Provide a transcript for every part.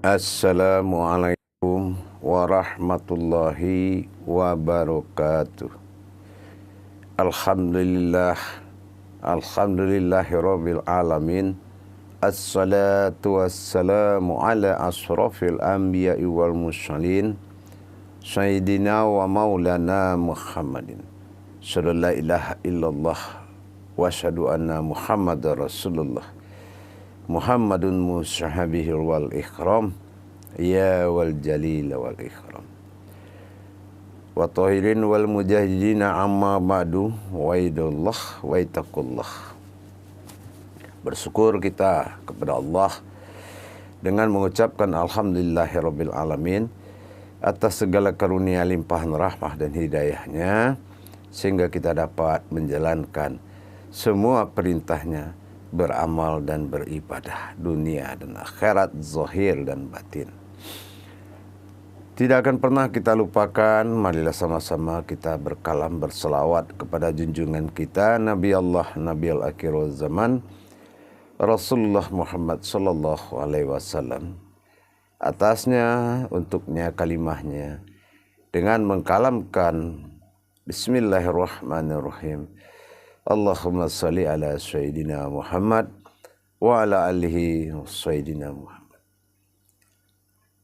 Assalamualaikum warahmatullahi wabarakatuh. Alhamdulillah, alhamdulillahirabbil alamin. Assalatu wassalamu ala asrafil anbiya'i wal mursalin sayyidina wa maulana Muhammadin. Sallallahu ilaha illallah wa asyhadu anna Muhammadar Rasulullah. Muhammadun musahabihil wal ikram ya wal jalil wal ikram wa tahirin wal mujahidina amma ba'du wa idullah wa itakullah. Bersyukur kita kepada Allah dengan mengucapkan alhamdulillahirabbil alamin atas segala karunia limpahan rahmah dan hidayahnya, sehingga kita dapat menjalankan semua perintahnya, beramal dan beribadah dunia dan akhirat, zahir dan batin. Tidak akan pernah kita lupakan, marilah sama-sama kita berkalam berselawat kepada junjungan kita Nabi Allah, Nabi al-akhir zaman, Rasulullah Muhammad sallallahu alaihi wasallam. Atasnya, untuknya, kalimahnya, dengan mengkalamkan Bismillahirrahmanirrahim. Allahumma salli ala Sayyidina Muhammad wa ala alihi Sayyidina Muhammad.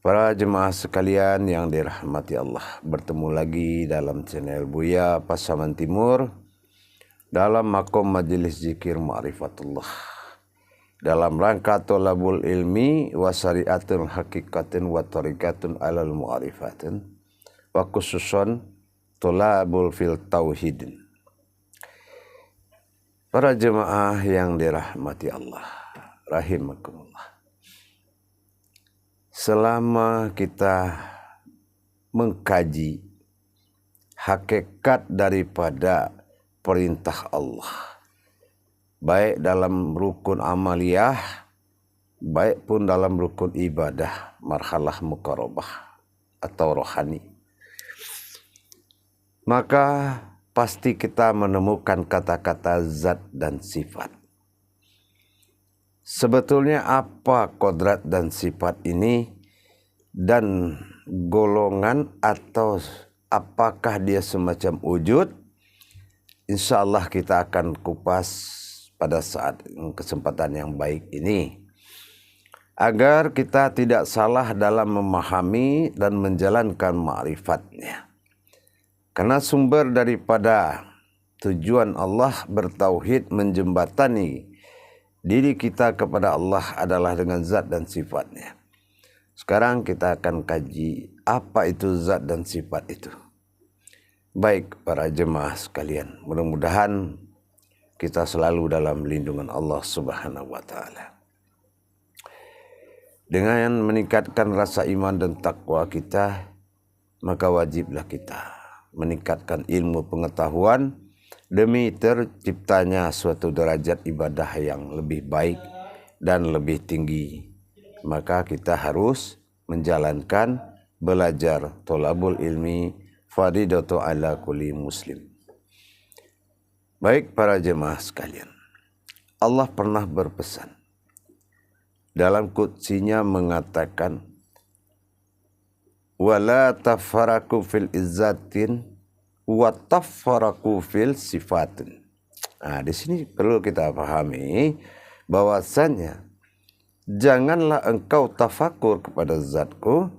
Para jemaah sekalian yang dirahmati Allah, bertemu lagi dalam channel Buya Pasaman Timur dalam makom majelis zikir ma'rifatullah, dalam rangka tolabul ilmi wa syari'atul hakikatin wa tariqatun alal mu'arifatin wa khususon tolabul fil tauhidin. Para jemaah yang dirahmati Allah, rahimakumullah. Selama kita mengkaji hakikat daripada perintah Allah, baik dalam rukun amaliyah, baik pun dalam rukun ibadah, marhalah muqarrabah atau rohani, maka pasti kita menemukan kata-kata zat dan sifat. Sebetulnya apa kodrat dan sifat ini, dan golongan atau apakah dia semacam wujud? Insya Allah kita akan kupas pada saat kesempatan yang baik ini, agar kita tidak salah dalam memahami dan menjalankan ma'rifatnya. Karena sumber daripada tujuan Allah bertauhid, menjembatani diri kita kepada Allah adalah dengan zat dan sifatnya. Sekarang kita akan kaji apa itu zat dan sifat itu. Baik para jemaah sekalian, mudah-mudahan kita selalu dalam lindungan Allah Subhanahu wa ta'ala. Dengan meningkatkan rasa iman dan takwa kita, maka wajiblah kita meningkatkan ilmu pengetahuan demi terciptanya suatu derajat ibadah yang lebih baik dan lebih tinggi. Maka kita harus menjalankan belajar tolabul ilmi faridatu ala kulli muslim. Baik para jemaah sekalian, Allah pernah berpesan dalam qudsinya mengatakan, wala tafaraku fil izzatin wa tafaraku fil sifatin. Nah, di sini perlu kita pahami bahwasannya janganlah engkau tafakur kepada zatku,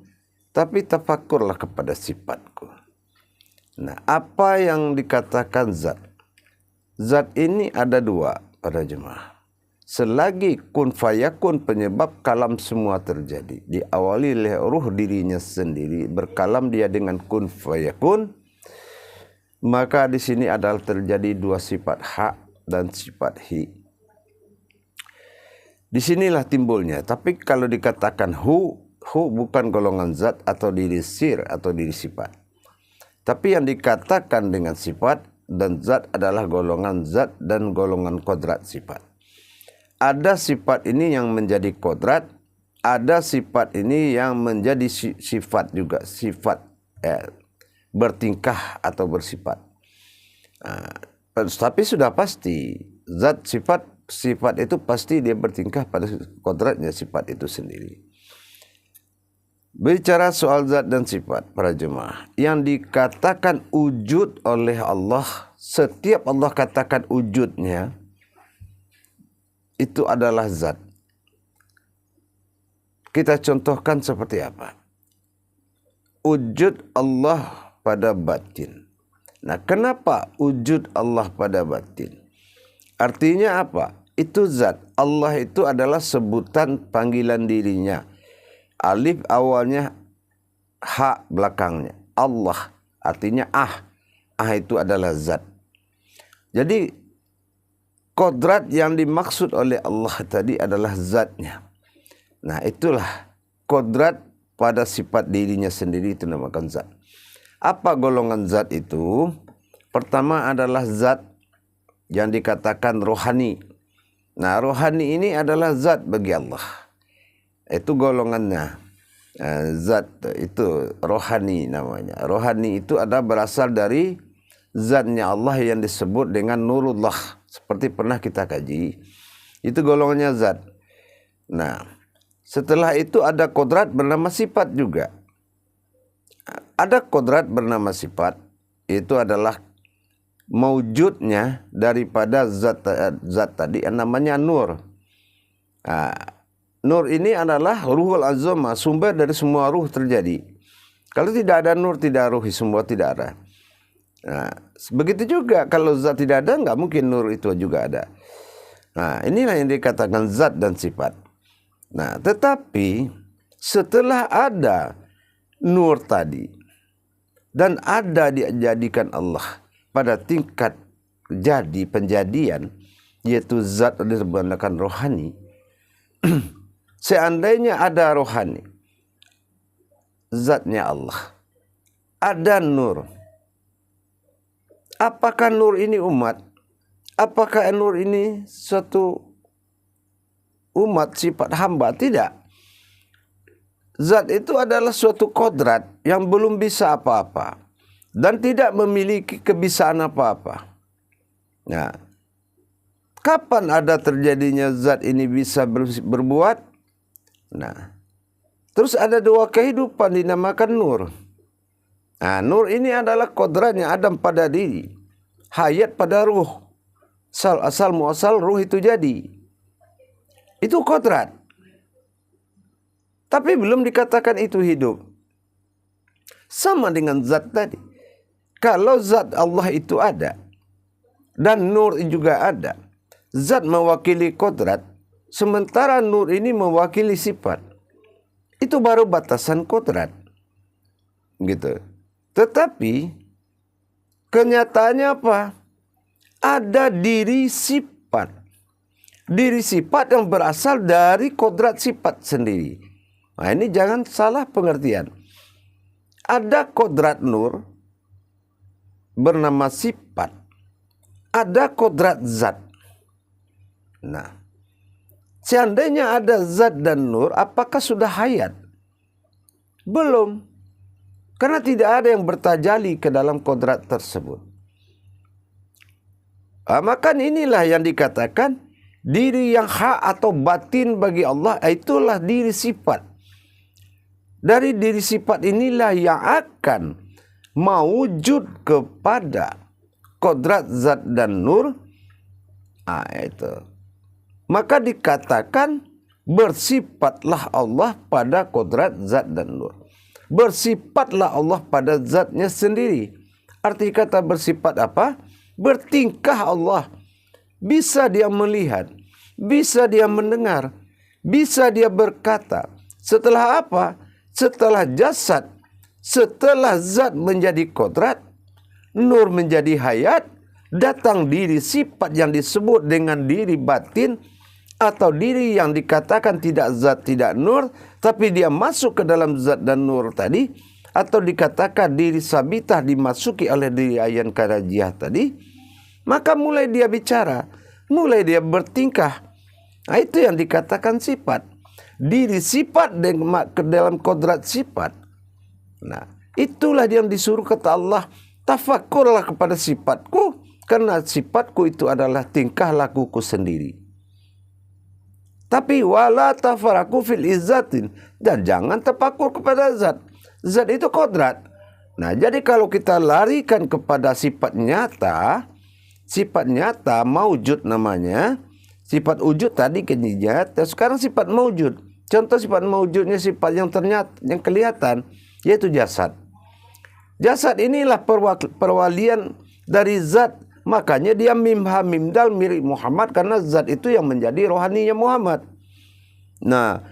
tapi tafakurlah kepada sifatku. Nah, apa yang dikatakan zat? Zat ini ada dua pada jemaah. Selagi kun fayakun, penyebab kalam semua terjadi, diawali oleh ruh dirinya sendiri, berkalam dia dengan kun fayakun, maka di sini adalah terjadi dua sifat hak dan sifat hi. Disinilah timbulnya. Tapi kalau dikatakan hu bukan golongan zat atau diri sir atau diri sifat. Tapi yang dikatakan dengan sifat dan zat adalah golongan zat dan golongan kodrat sifat. Ada sifat ini yang menjadi kodrat, ada sifat ini yang menjadi sifat juga, sifat bertingkah atau bersifat. Tapi sudah pasti zat sifat itu pasti dia bertingkah pada kodratnya sifat itu sendiri. Bicara soal zat dan sifat para jemaah, yang dikatakan wujud oleh Allah, setiap Allah katakan wujudnya, itu adalah zat. Kita contohkan seperti apa? Wujud Allah pada batin. Nah, kenapa wujud Allah pada batin? Artinya apa? Itu zat. Allah itu adalah sebutan panggilan dirinya. Alif awalnya, ha belakangnya. Allah artinya ah. Ah itu adalah zat. Jadi kodrat yang dimaksud oleh Allah tadi adalah zatnya. Nah, itulah kodrat pada sifat dirinya sendiri, itu namakan zat. Apa golongan zat itu? Pertama adalah zat yang dikatakan rohani. Nah, rohani ini adalah zat bagi Allah. Itu golongannya. Zat itu rohani namanya. Rohani itu ada berasal dari zatnya Allah yang disebut dengan nurullah. Seperti pernah kita kaji. Itu golongannya zat. Nah, setelah itu ada kodrat bernama sifat juga. Ada kodrat bernama sifat. Itu adalah mewujudnya daripada zat tadi yang namanya nur. Nur ini adalah ruhul azamah, sumber dari semua ruh terjadi. Kalau tidak ada nur, tidak ruh, semua tidak ada. Nah, begitu juga kalau zat tidak ada, nggak mungkin nur itu juga ada. Nah, inilah yang dikatakan zat dan sifat. Nah, tetapi setelah ada nur tadi dan ada dijadikan Allah pada tingkat jadi penjadian, yaitu zat disebutkan rohani. Seandainya ada rohani, zatnya Allah, ada nur. Apakah nur ini umat? Apakah nur ini suatu umat sifat hamba? Tidak. Zat itu adalah suatu kodrat yang belum bisa apa-apa dan tidak memiliki kebisaan apa-apa. Nah, kapan ada terjadinya zat ini bisa berbuat? Nah, terus ada dua kehidupan dinamakan nur. Nah, nur ini adalah kodratnya Adam pada diri, hayat pada ruh, asal muasal ruh itu jadi. Itu kodrat. Tapi belum dikatakan itu hidup. Sama dengan zat tadi. Kalau zat Allah itu ada dan nur juga ada, zat mewakili kodrat, sementara nur ini mewakili sifat. Itu baru batasan kodrat. Gitu. Tetapi kenyataannya apa? Ada diri sifat. Diri sifat yang berasal dari kodrat sifat sendiri. Nah, ini jangan salah pengertian. Ada kodrat nur bernama sifat. Ada kodrat zat. Nah, seandainya ada zat dan nur, apakah sudah hayat? Belum. Karena tidak ada yang bertajali ke dalam kodrat tersebut. Maka inilah yang dikatakan diri yang hak atau batin bagi Allah, itulah diri sifat. Dari diri sifat inilah yang akan mewujud kepada kodrat zat dan nur. Itu. Maka dikatakan bersifatlah Allah pada kodrat zat dan nur. Bersifatlah Allah pada zatnya sendiri. Arti kata bersifat apa? Bertingkah Allah. Bisa dia melihat, bisa dia mendengar, bisa dia berkata. Setelah apa? Setelah jasad, setelah zat menjadi kodrat, nur menjadi hayat, datang diri sifat yang disebut dengan diri batin, atau diri yang dikatakan tidak zat, tidak nur, tapi dia masuk ke dalam zat dan nur tadi, atau dikatakan diri sabitah dimasuki oleh diri ayan karajiah tadi, maka mulai dia bicara, mulai dia bertingkah. Nah, itu yang dikatakan sifat. Diri sifat ke dalam kodrat sifat. Nah, itulah yang disuruh kata Allah, tafakurlah kepada sifatku, karena sifatku itu adalah tingkah lakuku sendiri. Tapi wala tafaraku fil izzatin, dan jangan terpakur kepada zat. Zat itu kodrat. Nah, jadi kalau kita larikan kepada sifat nyata maujud namanya. Sifat wujud tadi kenyijat, sekarang sifat maujud. Contoh sifat maujudnya sifat yang ternyata, yang kelihatan, yaitu jasad. Jasad inilah perwalian dari zat. Makanya dia mim ha mim dal mirip Muhammad, karena zat itu yang menjadi rohaninya Muhammad. Nah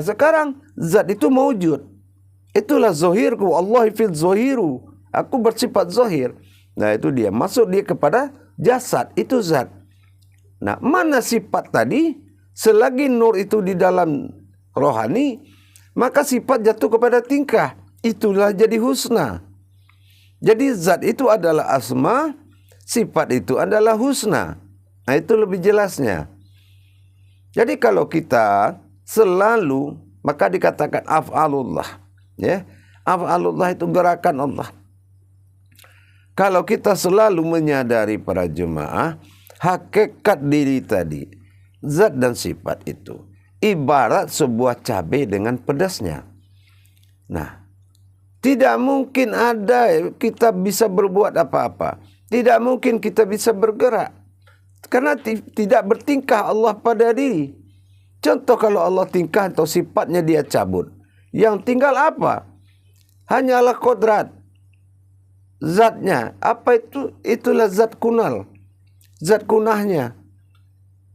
sekarang zat itu maujud. Itulah zahirku, Allah fil zahiru. Aku bersifat zahir. Nah itu dia, masuk dia kepada jasad, itu zat. Nah mana sifat tadi? Selagi nur itu di dalam rohani, maka sifat jatuh kepada tingkah. Itulah jadi husna. Jadi zat itu adalah asma, sifat itu adalah husna. Nah itu lebih jelasnya. Jadi kalau kita selalu, maka dikatakan af'alullah. Ya, af'alullah itu gerakan Allah. Kalau kita selalu menyadari para jemaah, hakikat diri tadi, zat dan sifat itu ibarat sebuah cabai dengan pedasnya. Nah, tidak mungkin ada kita bisa berbuat apa-apa. Tidak mungkin kita bisa bergerak. Karena tidak bertingkah Allah pada diri. Contoh kalau Allah tingkah atau sifatnya dia cabut. Yang tinggal apa? Hanyalah kodrat. Zatnya. Apa itu? Itulah zat kunal. Zat kunahnya.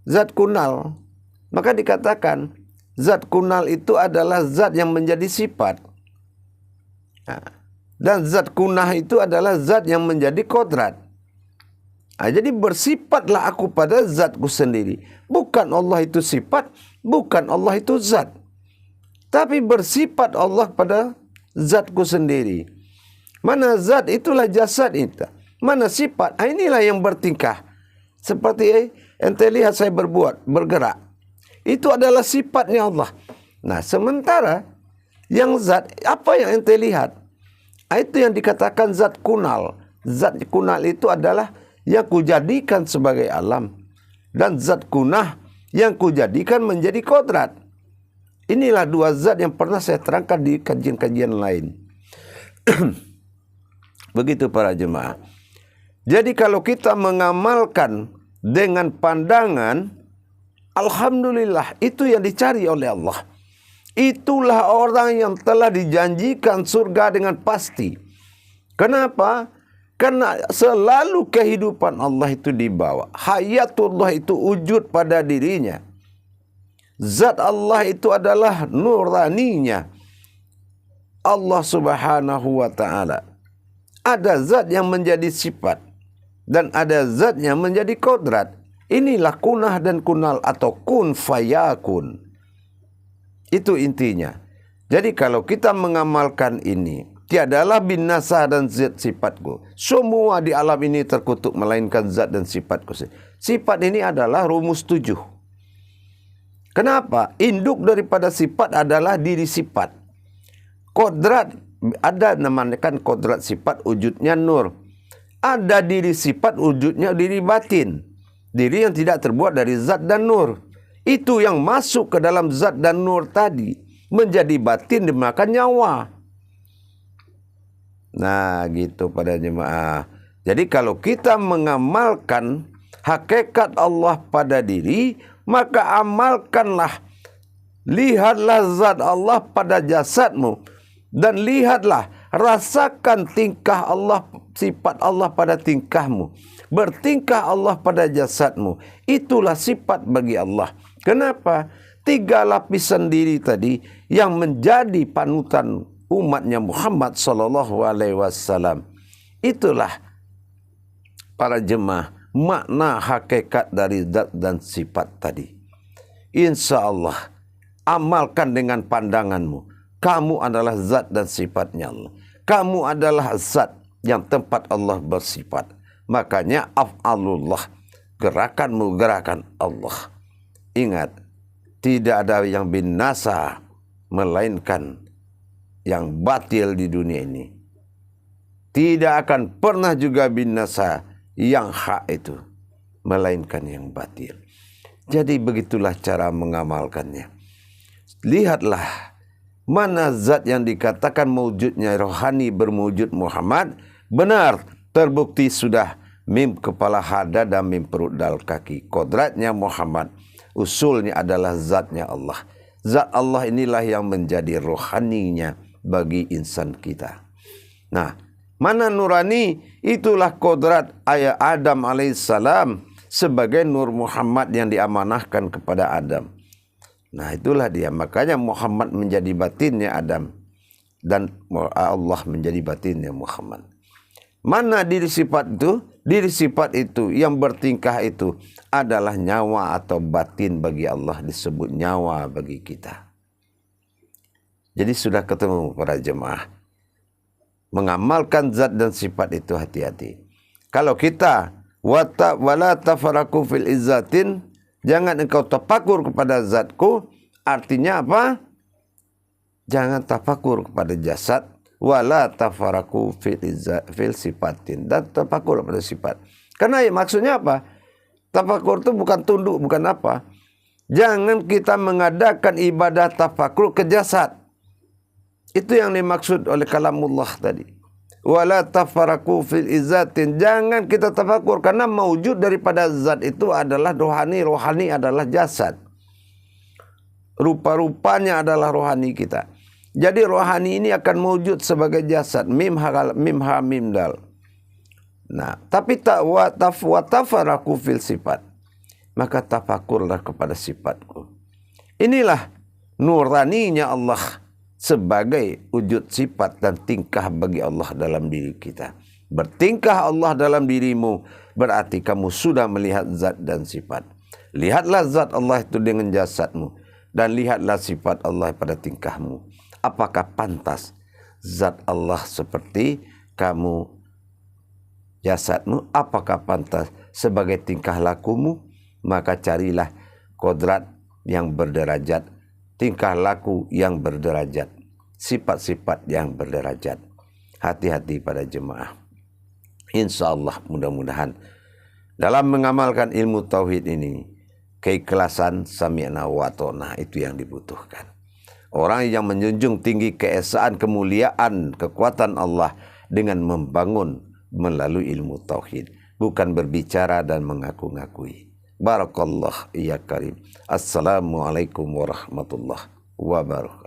Zat kunal. Maka dikatakan zat kunal itu adalah zat yang menjadi sifat. Dan zat kunah itu adalah zat yang menjadi kodrat. Jadi bersifatlah aku pada zatku sendiri. Bukan Allah itu sifat, bukan Allah itu zat. Tapi bersifat Allah pada zatku sendiri. Mana zat itulah jasad itu. Mana sifat, inilah yang bertingkah. Seperti ente lihat saya bergerak. Itu adalah sifatnya Allah. Nah sementara yang zat, apa yang ente lihat? Itu yang dikatakan zat kunal. Zat kunal itu adalah yang kujadikan sebagai alam. Dan zat kunah yang kujadikan menjadi kodrat. Inilah dua zat yang pernah saya terangkan di kajian-kajian lain. Begitu para jemaah. Jadi kalau kita mengamalkan dengan pandangan, alhamdulillah itu yang dicari oleh Allah. Itulah orang yang telah dijanjikan surga dengan pasti. Kenapa? Karena selalu kehidupan Allah itu dibawa. Hayatullah itu wujud pada dirinya. Zat Allah itu adalah nuraninya. Allah subhanahu wa ta'ala. Ada zat yang menjadi sifat. Dan ada zat yang menjadi kodrat. Inilah kunah dan kunal atau kun fayakun. Itu intinya. Jadi kalau kita mengamalkan ini, tiadalah binasa dan zat sifatku. Semua di alam ini terkutuk melainkan zat dan sifatku. Sifat ini adalah rumus 7. Kenapa? Induk daripada sifat adalah diri sifat. Kodrat, ada namanya kodrat sifat wujudnya nur. Ada diri sifat wujudnya diri batin. Diri yang tidak terbuat dari zat dan nur. Itu yang masuk ke dalam zat dan nur tadi menjadi batin dimakan nyawa. Nah gitu pada jemaah. Jadi kalau kita mengamalkan hakikat Allah pada diri, maka amalkanlah. Lihatlah zat Allah pada jasadmu. Dan lihatlah, rasakan tingkah Allah, sifat Allah pada tingkahmu. Bertingkah Allah pada jasadmu. Itulah sifat bagi Allah. Kenapa? 3 lapisan diri tadi yang menjadi panutan umatnya Muhammad sallallahu alaihi wasallam. Itulah para jemaah makna hakikat dari zat dan sifat tadi. Insya Allah amalkan dengan pandanganmu. Kamu adalah zat dan sifatnya Allah. Kamu adalah zat yang tempat Allah bersifat. Makanya af'alullah, gerakanmu gerakan Allah. Ingat, tidak ada yang binasa melainkan yang batil di dunia ini. Tidak akan pernah juga binasa yang hak itu melainkan yang batil. Jadi begitulah cara mengamalkannya. Lihatlah mana zat yang dikatakan mewujudnya rohani berwujud Muhammad benar terbukti sudah mim kepala hada dan mim perut dal kaki. Kodratnya Muhammad, usulnya adalah zatnya Allah. Zat Allah inilah yang menjadi rohaninya bagi insan kita. Nah, mana nurani? Itulah kodrat ayah Adam alaihissalam sebagai nur Muhammad yang diamanahkan kepada Adam. Nah, itulah dia. Makanya Muhammad menjadi batinnya Adam dan Allah menjadi batinnya Muhammad. Mana diri sifat itu? Diri sifat itu yang bertingkah itu adalah nyawa atau batin bagi Allah, disebut nyawa bagi kita. Jadi sudah ketemu para jemaah. Mengamalkan zat dan sifat itu hati-hati. Kalau kita wala tafaraku fil izzatin, jangan engkau tafakur kepada zatku, artinya apa? Jangan tafakur kepada jasad. Wala tafaraku fil sifatin, dan tafakur pada sifat. Karena maksudnya apa? Tafakur itu bukan tunduk, bukan apa. Jangan kita mengadakan ibadah tafakur ke jasad. Itu yang dimaksud oleh kalamullah tadi. Wala tafaraku fil izzatin, jangan kita tafakur karena mewujud daripada zat itu adalah rohani, rohani adalah jasad. Rupa-rupanya adalah rohani kita. Jadi rohani ini akan mewujud sebagai jasad. Mim ha mim dal. Nah, tapi tafaraku fil sifat. Maka tafakurlah kepada sifatku. Inilah nuraninya Allah sebagai wujud sifat dan tingkah bagi Allah dalam diri kita. Bertingkah Allah dalam dirimu berarti kamu sudah melihat zat dan sifat. Lihatlah zat Allah itu dengan jasadmu dan lihatlah sifat Allah pada tingkahmu. Apakah pantas zat Allah seperti kamu jasadmu? Apakah pantas sebagai tingkah lakumu? Maka carilah kodrat yang berderajat, tingkah laku yang berderajat, sifat-sifat yang berderajat. Hati-hati pada jemaah. Insya Allah mudah-mudahan dalam mengamalkan ilmu tauhid ini, keikhlasan sami'na wa ta'na itu yang dibutuhkan. Orang yang menjunjung tinggi keesaan, kemuliaan, kekuatan Allah dengan membangun melalui ilmu tauhid, bukan berbicara dan mengaku-ngakui. Barakallah ya karim. Assalamualaikum warahmatullahi wabarakatuh.